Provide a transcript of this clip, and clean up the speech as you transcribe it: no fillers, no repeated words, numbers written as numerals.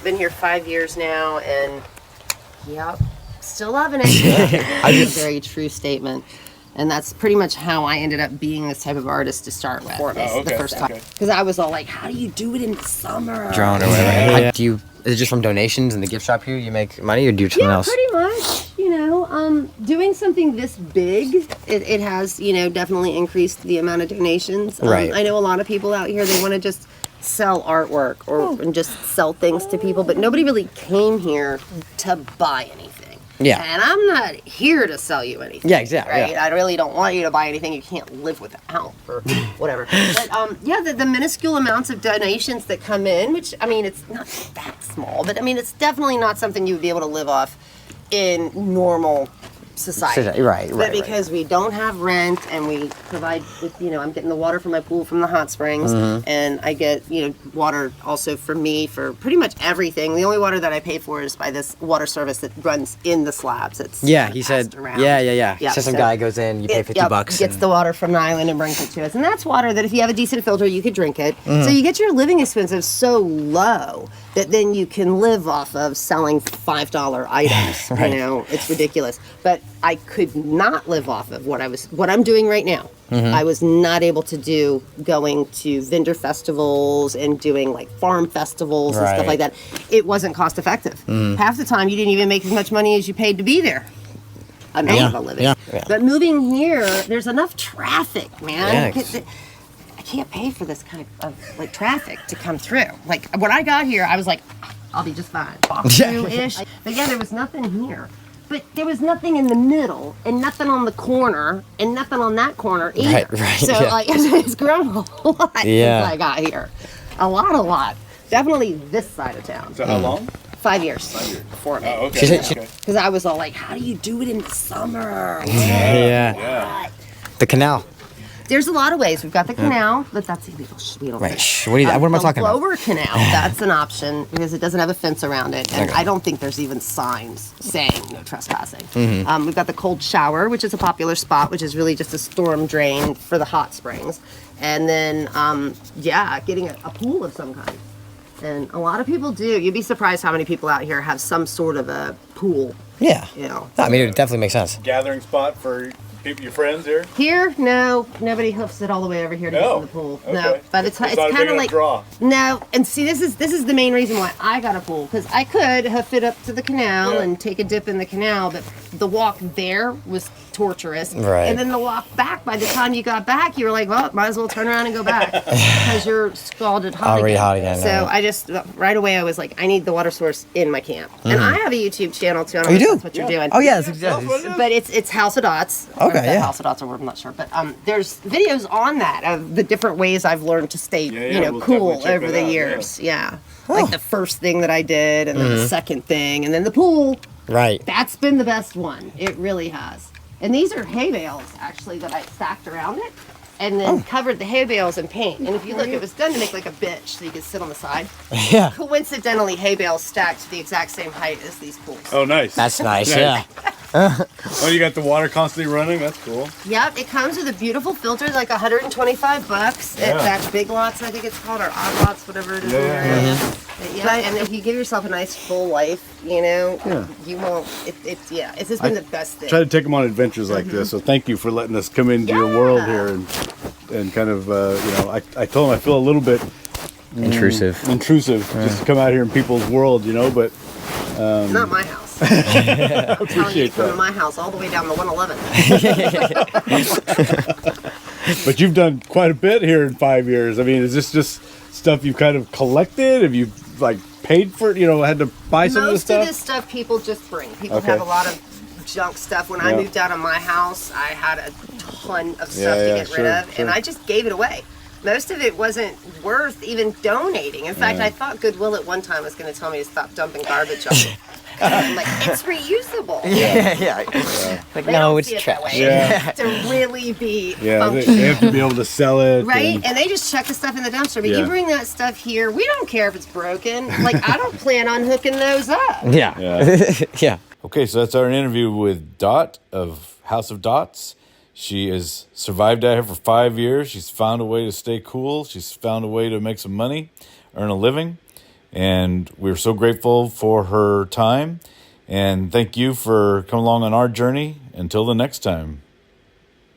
Been here 5 years now, and yep, still loving it. That's a very true statement. And that's pretty much how I ended up being this type of artist to start with the first time. Because I was all like, how do you do it in the summer? Drone or whatever. Yeah. Is it just from donations in the gift shop here you make money, or do you do something else? Yeah, pretty much. You know, doing something this big, it has, you know, definitely increased the amount of donations. Right. I know a lot of people out here, they want to just sell artwork and just sell things to people, but nobody really came here to buy anything. Yeah. And I'm not here to sell you anything. Yeah, exactly. Right? Yeah. I really don't want you to buy anything you can't live without or whatever. But yeah, the minuscule amounts of donations that come in, which, I mean, it's not that small, but I mean, it's definitely not something you would be able to live off in normal society. Right. But because we don't have rent and we provide, with, you know, I'm getting the water from my pool from the hot springs, and I get, you know, water also for me for pretty much everything. The only water that I pay for is by this water service that runs in the slabs. It's he said. Around. Yeah. So some guy goes in, you pay $50. Gets the water from the island and brings it to us, and that's water that if you have a decent filter, you could drink it. So you get your living expenses so low that then you can live off of selling $5 items. Right. You know, it's ridiculous. But I could not live off of what I'm doing right now. I was not able to do going to vendor festivals and doing like farm festivals and stuff like that. It wasn't cost effective. Half the time you didn't even make as much money as you paid to be there. Amount of a living. Yeah. But moving here, there's enough traffic, man. Yeah. I can't pay for this kind of like traffic to come through. Like when I got here, I was like, I'll be just fine. Walk through-ish. But yeah, there was nothing here. But there was nothing in the middle, and nothing on the corner, and nothing on that corner either. Right. So like, it's grown a whole lot since I got here. A lot. Definitely this side of town. So how long? 5 years. For me. Oh, okay. Because I was all like, how do you do it in the summer? Yeah. The canal. There's a lot of ways. We've got the canal, but that's illegal. We don't. Right. What am I talking about? The lower canal, that's an option because it doesn't have a fence around it, and I don't think there's even signs saying no trespassing. We've got the cold shower, which is a popular spot, which is really just a storm drain for the hot springs, and then getting a pool of some kind. And a lot of people do. You'd be surprised how many people out here have some sort of a pool. Yeah. You know. I mean, it definitely makes sense. Gathering spot for people, your friends here? Here, no, nobody hoofs it all the way over here to get in the pool. Okay. No, but it's kind of like draw. No, and see, this is the main reason why I got a pool, because I could hoof it up to the canal and take a dip in the canal, but the walk there was torturous, and then the walk back. By the time you got back, you were like, well, might as well turn around and go back because you're scalded hot Already again. hot again. So I just right away I was like, I need the water source in my camp, and I have a YouTube channel too. I don't know if that's what you're doing. Oh yeah, that's exactly. But it's House of Dots. Okay, yeah. House of Dots, or I'm not sure, but there's videos on that of the different ways I've learned to stay, we'll cool check over that the out, years. Yeah, like the first thing that I did, and then the second thing, and then the pool. Right. That's been the best one. It really has. And these are hay bales actually that I stacked around it, and then covered the hay bales in paint. And if you look, it was done to make like a bench so you could sit on the side. Yeah. Coincidentally, hay bales stacked to the exact same height as these pools. Oh, nice. That's nice. Yeah. Oh, you got the water constantly running? That's cool. Yep, it comes with a beautiful filter, like $125 at that Big Lots, I think it's called, or Odd Lots, whatever it is. And if you give yourself a nice full life, you won't. It's just been the best thing. Try to take them on adventures like this. So thank you for letting us come into your world here and kind of I told him I feel a little bit intrusive. Just to come out here in people's world, but not my house. I I'm telling you, from my house all the way down to 111. But you've done quite a bit here in 5 years. I mean, is this just stuff you've kind of collected? Have you like paid for it? Had to buy some of this stuff? Most of this stuff people just bring. People have a lot of junk stuff. When I moved out of my house, I had a ton of stuff to get rid of, and I just gave it away. Most of it wasn't worth even donating. In fact, I thought Goodwill at one time was going to tell me to stop dumping garbage on it. I'm like, it's reusable. Like, no, it's trash. To really be functional. they have to be able to sell it. Right? And they just chuck the stuff in the dumpster. But you bring that stuff here, we don't care if it's broken. Like, I don't plan on hooking those up. Yeah. Okay, so that's our interview with Dot of House of Dots. She has survived out here for 5 years. She's found a way to stay cool. She's found a way to make some money, earn a living. And we're so grateful for her time. And thank you for coming along on our journey. Until the next time.